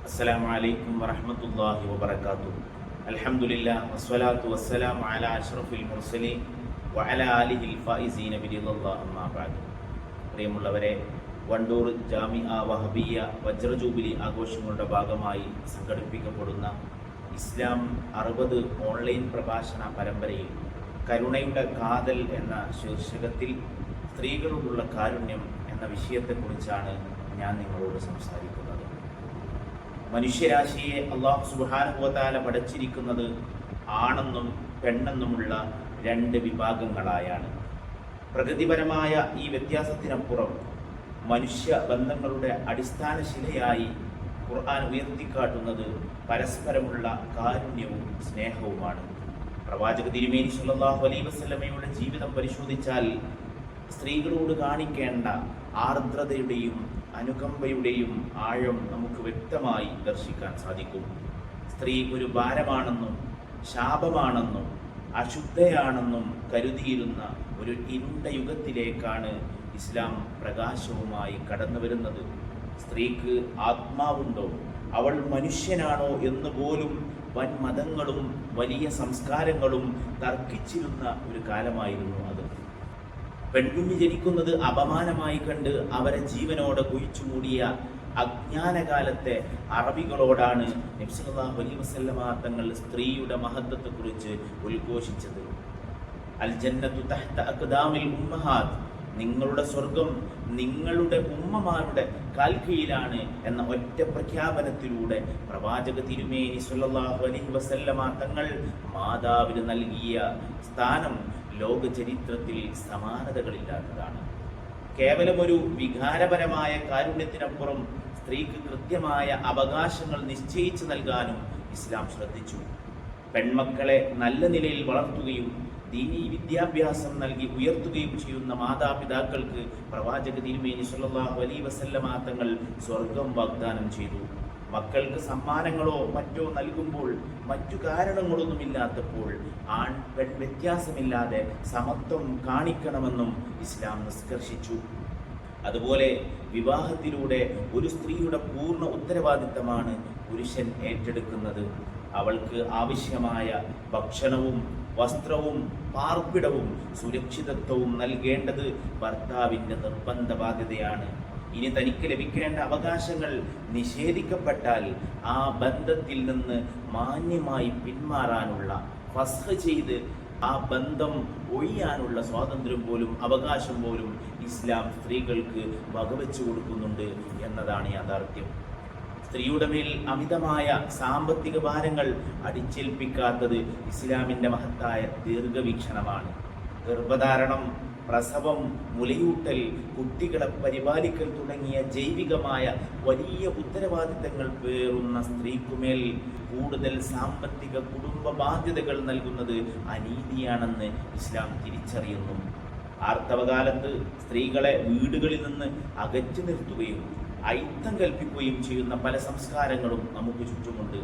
അസ്സലാമു അലൈക്കും വറഹ്മത്തുള്ളാഹി വബറകാതുഹു. അൽഹംദുലില്ലാഹ് വസ്സലാത്തു വസ്സലാമു അലാ അഷ്റഫിൽ മുർസലീൻ വഅലാ ആലിഹിൽ ഫായിസീന ബിറിളല്ലാഹി അമ്മാ ബഅദ്. പ്രിയമുള്ളവരെ, വണ്ടൂർ ജാമിഅ വഹബിയ്യ വജ്ര ജൂബിലി ആഘോഷങ്ങളുടെ ഭാഗമായി സംഘടിപ്പിക്കപ്പെടുന്ന ഇസ്ലാം 60 ഓൺലൈൻ പ്രഭാഷണ പരമ്പരയിൽ കരുണയുടെ കാതൽ എന്ന ശീർഷകത്തിൽ സ്ത്രീകളോടുള്ള കാരുണ്യം എന്ന വിഷയത്തെക്കുറിച്ചാണ് ഞാൻ നിങ്ങളോട് സംസാരിക്കുന്നത്. മനുഷ്യരാശിയെ അല്ലാഹു സുബ്ഹാനഹു വ തആല പടച്ചിരിക്കുന്നത് ആണെന്നും പെണ്ണെന്നുമുള്ള 2 വിഭാഗങ്ങളായാണ്. പ്രകൃതിപരമായ ഈ വ്യത്യാസത്തിനപ്പുറം മനുഷ്യ ബന്ധങ്ങളുടെ അടിസ്ഥാന ശിലയായി ഖുർആൻ ഉയർത്തിക്കാട്ടുന്നത് പരസ്പരമുള്ള കാരുണ്യവും സ്നേഹവുമാണ്. പ്രവാചക തിരുമേനി സ്വല്ലല്ലാഹു അലൈഹി വസല്ലമയുടെ ജീവിതം പരിശോധിച്ചാൽ സ്ത്രീകളോട് കാണിക്കേണ്ട ആർദ്രതയുടെയും അനുകമ്പയുടെയും ആഴം നമുക്ക് വ്യക്തമായി ദർശിക്കാൻ സാധിക്കും. സ്ത്രീ ഒരു ഭാരമാണെന്നും ശാപമാണെന്നും അശുദ്ധയാണെന്നും കരുതിയിരുന്ന ഒരു ഇരുണ്ട യുഗത്തിലേക്കാണ് ഇസ്ലാം പ്രകാശവുമായി കടന്നു വരുന്നത്. സ്ത്രീക്ക് ആത്മാവുണ്ടോ, അവൾ മനുഷ്യനാണോ എന്ന് പോലും വൻ മതങ്ങളും വലിയ സംസ്കാരങ്ങളും തർക്കിച്ചിരുന്ന ഒരു കാലമായിരുന്നു അത്. പെൺകുഞ്ഞ് ജനിക്കുന്നത് അപമാനമായി കണ്ട് അവരെ ജീവനോടെ കുഴിച്ചു മൂടിയ അജ്ഞാനകാലത്തെ അറബികളോടാണ് നബി സല്ലല്ലാഹു അലൈഹി വസല്ലമ തങ്ങൾ സ്ത്രീയുടെ മഹത്വത്തെക്കുറിച്ച് ഉദ്ഘോഷിച്ചത്. അൽ ജന്നത്തു തഹ്ത അഖ്ദാമിൽ ഉമ്മഹാത്ത്, നിങ്ങളുടെ സ്വർഗം നിങ്ങളുടെ ഉമ്മമാരുടെ കാൽക്കീഴിലാണ് എന്ന ഒറ്റ പ്രഖ്യാപനത്തിലൂടെ പ്രവാചക തിരുമേനി സ്വല്ലല്ലാഹു അലൈഹി വസല്ലമ തങ്ങൾ മാതാവിന് നൽകിയ സ്ഥാനം ലോക ചരിത്രത്തിൽ സമാനതകളില്ലാത്തതാണ്. കേവലം ഒരു വികാരപരമായ കാരുണ്യത്തിനപ്പുറം സ്ത്രീക്ക് കൃത്യമായ അവകാശങ്ങൾ നിശ്ചയിച്ചു നൽകാനും ഇസ്ലാം ശ്രദ്ധിച്ചു. പെൺമക്കളെ നല്ല നിലയിൽ വളർത്തുകയും ദീനീ വിദ്യാഭ്യാസം നൽകി ഉയർത്തുകയും ചെയ്യുന്ന മാതാപിതാക്കൾക്ക് പ്രവാചക തിരുമേനി സ്വല്ലല്ലാഹു അലൈഹി വസല്ലമ തങ്ങൾ സ്വർഗം വാഗ്ദാനം ചെയ്തു. മക്കൾക്ക് സമ്മാനങ്ങളോ മറ്റോ നൽകുമ്പോൾ മറ്റു കാരണങ്ങളൊന്നുമില്ലാത്തപ്പോൾ ആൺ പെൺ വ്യത്യാസമില്ലാതെ സമത്വം കാണിക്കണമെന്നും ഇസ്ലാം നിഷ്കർഷിച്ചു. അതുപോലെ വിവാഹത്തിലൂടെ ഒരു സ്ത്രീയുടെ പൂർണ്ണ ഉത്തരവാദിത്തമാണ് പുരുഷൻ ഏറ്റെടുക്കുന്നത്. അവൾക്ക് ആവശ്യമായ ഭക്ഷണവും വസ്ത്രവും പാർപ്പിടവും സുരക്ഷിതത്വവും നൽകേണ്ടത് ഭർത്താവിൻ്റെ നിർബന്ധ ബാധ്യതയാണ്. ഇനി തനിക്ക് ലഭിക്കേണ്ട അവകാശങ്ങൾ നിഷേധിക്കപ്പെട്ടാൽ ആ ബന്ധത്തിൽ നിന്ന് മാന്യമായി പിന്മാറാനുള്ള, ഫസ്ഖ് ചെയ്ത് ആ ബന്ധം ഒഴിയാനുള്ള സ്വാതന്ത്ര്യം പോലും അവകാശം പോലും ഇസ്ലാം സ്ത്രീകൾക്ക് വകവെച്ചു കൊടുക്കുന്നുണ്ട് എന്നതാണ് യാഥാർത്ഥ്യം. സ്ത്രീയുടെ മേൽ അമിതമായ സാമ്പത്തിക ഭാരങ്ങൾ അടിച്ചേൽപ്പിക്കാത്തത് ഇസ്ലാമിൻ്റെ മഹത്തായ ദീർഘവീക്ഷണമാണ്. ഗർഭധാരണം, പ്രസവം, മുലയൂട്ടൽ, കുട്ടികളെ പരിപാലിക്കൽ തുടങ്ങിയ ജൈവികമായ വലിയ ഉത്തരവാദിത്തങ്ങൾ പേറുന്ന സ്ത്രീക്കുമേൽ കൂടുതൽ സാമ്പത്തിക കുടുംബ ബാധ്യതകൾ നൽകുന്നത് അനീതിയാണെന്ന് ഇസ്ലാം തിരിച്ചറിയുന്നു. ആർത്തവകാലത്ത് സ്ത്രീകളെ വീടുകളിൽ നിന്ന് അകറ്റി നിർത്തുകയും ഐത്തം കൽപ്പിക്കുകയും ചെയ്യുന്ന പല സംസ്കാരങ്ങളും നമുക്ക് ചുറ്റുമുണ്ട്.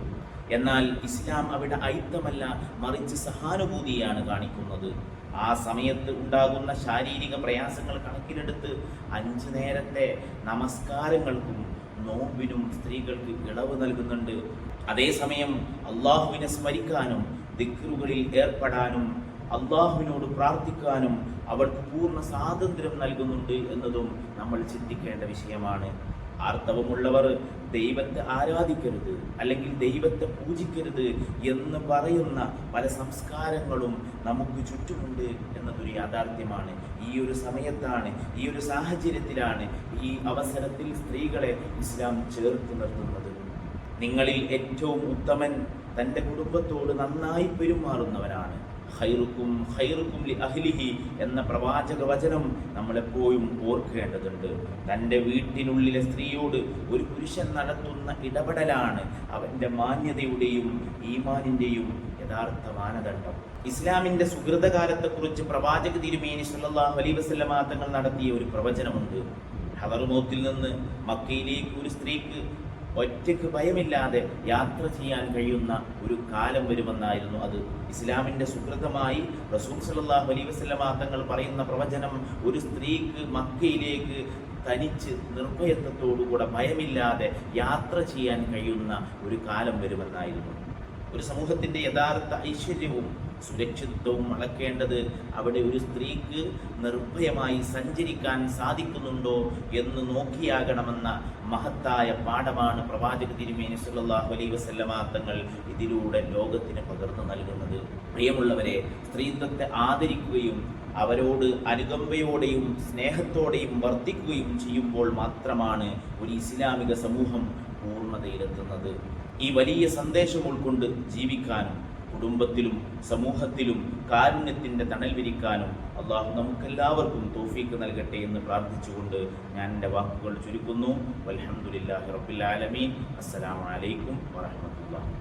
എന്നാൽ ഇസ്ലാം അവിടെ ഐത്തമല്ല, മറിച്ച് സഹാനുഭൂതിയാണ് കാണിക്കുന്നത്. ആ സമയത്ത് ഉണ്ടാകുന്ന ശാരീരിക പ്രയാസങ്ങൾ കണക്കിലെടുത്ത് 5 നേരത്തെ നമസ്കാരങ്ങൾക്കും നോമ്പിനും സ്ത്രീകൾക്ക് ഇളവ് നൽകുന്നുണ്ട്. അതേസമയം അള്ളാഹുവിനെ സ്മരിക്കാനും ദിക്റുകളിൽ ഏർപ്പെടാനും അള്ളാഹുവിനോട് പ്രാർത്ഥിക്കാനും അവൾക്ക് പൂർണ്ണ സ്വാതന്ത്ര്യം നൽകുന്നുണ്ട് എന്നതും നമ്മൾ ചിന്തിക്കേണ്ട വിഷയമാണ്. ആർത്തവമുള്ളവർ ദൈവത്തെ ആരാധിക്കരുത്, അല്ലെങ്കിൽ ദൈവത്തെ പൂജിക്കരുത് എന്ന് പറയുന്ന പല സംസ്കാരങ്ങളും നമുക്ക് ചുറ്റുമുണ്ട് എന്നതൊരു യാഥാർത്ഥ്യമാണ്. ഈ ഒരു സമയത്താണ്, ഈ ഒരു സാഹചര്യത്തിലാണ്, ഈ അവസരത്തിൽ സ്ത്രീകളെ ഇസ്ലാം ചേർത്ത് നിർത്തുന്നത്. നിങ്ങളിൽ ഏറ്റവും ഉത്തമൻ തൻ്റെ കുടുംബത്തോട് നന്നായി പെരുമാറുന്നവനാണ്. ഖൈറുക്കും ഖൈറുക്കും ലി അഹ്ലിഹി എന്ന പ്രവാചക വചനം നമ്മളെപ്പോഴും ഓർക്കേണ്ടതുണ്ട്. തൻ്റെ വീട്ടിനുള്ളിലെ സ്ത്രീയോട് ഒരു പുരുഷൻ നടത്തുന്ന ഇടപെടലാണ് അവൻ്റെ മാന്യതയുടെയും ഈമാനിൻ്റെയും യഥാർത്ഥ മാനദണ്ഡം. ഇസ്ലാമിൻ്റെ സുഹൃതകാലത്തെക്കുറിച്ച് പ്രവാചക തിരുമേനി സ്വല്ലല്ലാഹു അലൈഹി വസല്ലമ തങ്ങൾ നടത്തിയ ഒരു പ്രവചനമുണ്ട്. ഹദർമൗത്തിൽ നിന്ന് മക്കയിലേക്ക് ഒരു സ്ത്രീക്ക് ഒറ്റയ്ക്ക് ഭയമില്ലാതെ യാത്ര ചെയ്യാൻ കഴിയുന്ന ഒരു കാലം വരുമെന്നായിരുന്നു അത്. ഇസ്ലാമിൻ്റെ സുഹൃതമായി റസൂൽ സല്ലല്ലാഹു അലൈഹി വസല്ലമ തങ്ങൾ പറയുന്ന പ്രവചനം, ഒരു സ്ത്രീക്ക് മക്കയിലേക്ക് തനിച്ച് നിർഭയത്വത്തോടുകൂടെ ഭയമില്ലാതെ യാത്ര ചെയ്യാൻ കഴിയുന്ന ഒരു കാലം വരുമെന്നായിരുന്നു. ഒരു സമൂഹത്തിൻ്റെ യഥാർത്ഥ ഐശ്വര്യവും സുരക്ഷിതത്വവും അളക്കേണ്ടത് അവിടെ ഒരു സ്ത്രീക്ക് നിർഭയമായി സഞ്ചരിക്കാൻ സാധിക്കുന്നുണ്ടോ എന്ന് നോക്കിയാകണമെന്ന മഹത്തായ പാഠമാണ് പ്രവാചക തിരുമേനി സല്ലല്ലാഹു അലൈഹി വസല്ലമ തങ്ങൾ ഇതിലൂടെ ലോകത്തിന് പകർന്നു നൽകുന്നത്. പ്രിയമുള്ളവരെ, സ്ത്രീത്വത്തെ ആദരിക്കുകയും അവരോട് അനുകമ്പയോടെയും സ്നേഹത്തോടെയും വർത്തിക്കുകയും ചെയ്യുമ്പോൾ മാത്രമാണ് ഒരു ഇസ്ലാമിക സമൂഹം പൂർണ്ണതയിലെത്തുന്നത്. ഈ വലിയ സന്ദേശം ഉൾക്കൊണ്ട് ജീവിക്കാനും കുടുംബത്തിലും സമൂഹത്തിലും കാരുണ്യത്തിൻ്റെ തണൽ വിരിക്കാനും അള്ളാഹു നമുക്കെല്ലാവർക്കും തൗഫീഖ് നൽകട്ടെ എന്ന് പ്രാർത്ഥിച്ചുകൊണ്ട് ഞാൻ എൻ്റെ വാക്കുകൾ ചുരുക്കുന്നു. വൽഹംദുലില്ലാഹി റബ്ബിൽ ആലമീൻ. അസ്സലാമു അലൈക്കും വറഹ്മത്തുള്ളാഹി.